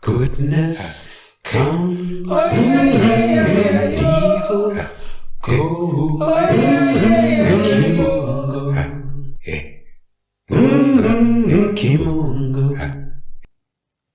Goodness comes and evil goes.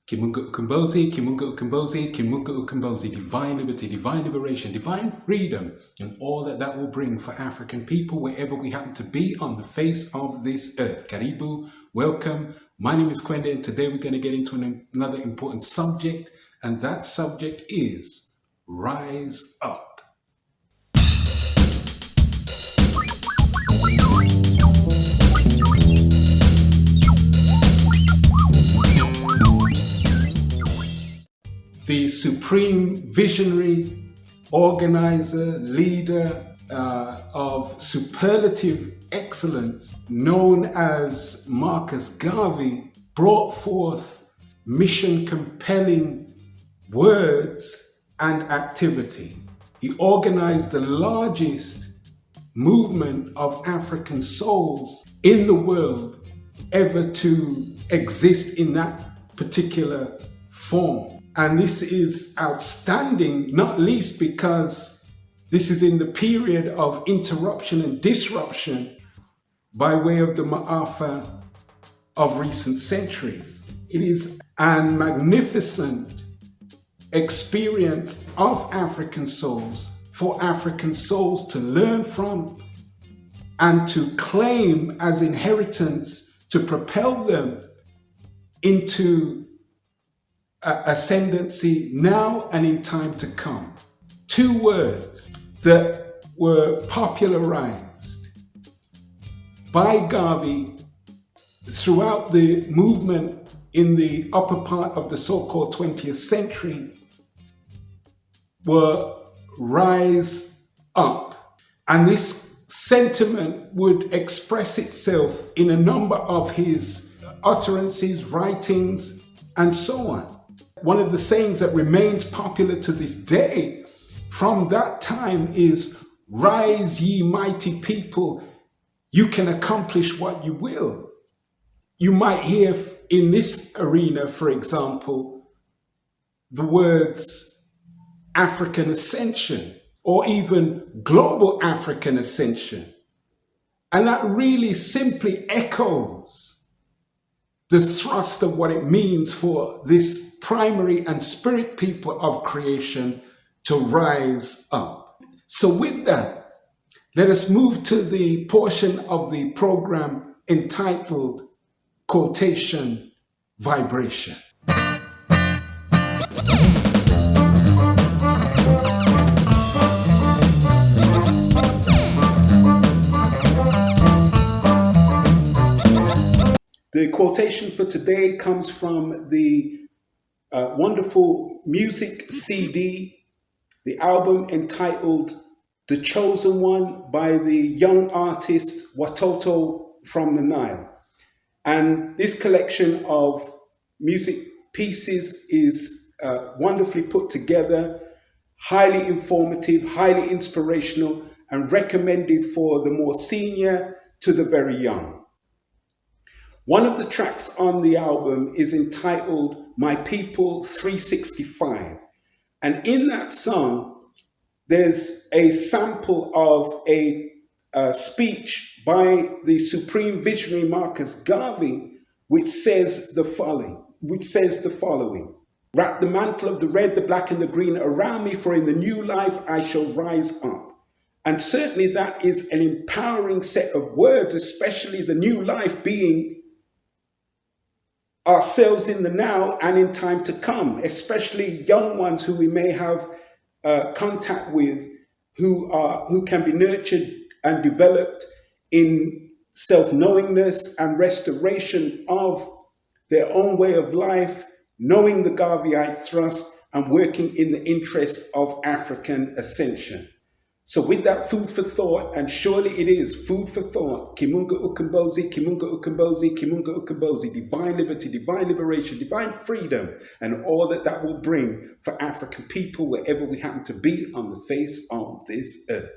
Kimunga Ukombozi, Kimunga Ukombozi, Kimunga Ukombozi, divine liberty, divine liberation, divine freedom, and all that will bring for African people wherever we happen to be on the face of this earth. Karibu, welcome. My name is Kwende, and today we're going to get into another important subject, and that subject is Rise Up. The supreme visionary, organizer, leader of superlative excellence, known as Marcus Garvey, brought forth mission-compelling words and activity. He organized the largest movement of African souls in the world ever to exist in that particular form. And this is outstanding, not least because this is in the period of interruption and disruption by way of the Ma'afa of recent centuries. It is a magnificent experience of African souls, for African souls to learn from and to claim as inheritance, to propel them into ascendancy now and in time to come. Two words that were popularized by Garvey throughout the movement in the upper part of the so-called 20th century were rise up. And this sentiment would express itself in a number of his utterances, writings, and so on. One of the sayings that remains popular to this day from that time is, "Rise ye mighty people, you can accomplish what you will." You might hear in this arena, for example, the words African ascension or even global African ascension. And that really simply echoes the thrust of what it means for this primary and spirit people of creation to rise up. So with that, let us move to the portion of the program entitled Quotation Vibration. The quotation for today comes from the wonderful music CD, the album entitled The Chosen One by the young artist Watoto from the Nile. And this collection of music pieces is wonderfully put together, highly informative, highly inspirational, and recommended for the more senior to the very young. One of the tracks on the album is entitled My People 365. And in that song, there's a sample of a speech by the supreme visionary Marcus Garvey, which says the following. "Wrap the mantle of the red, the black, and the green around me, for in the new life I shall rise up." And certainly that is an empowering set of words, especially the new life being ourselves in the now and in time to come, especially young ones who we may have contact with, who can be nurtured and developed in self-knowingness and restoration of their own way of life, knowing the Garveyite thrust and working in the interest of African ascension. So with that food for thought, and surely it is food for thought, Kimunga Ukombozi, Kimunga Ukombozi, Kimunga Ukombozi, divine liberty, divine liberation, divine freedom, and all that will bring for African people wherever we happen to be on the face of this earth.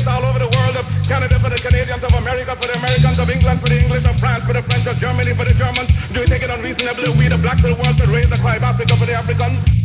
raised all over the world, of Canada for the Canadians, of America for the Americans, of England for the English, of France for the French, of Germany for the Germans. Do you think it unreasonable that we the blacks of the world should raise the cry of Africa for the Africans?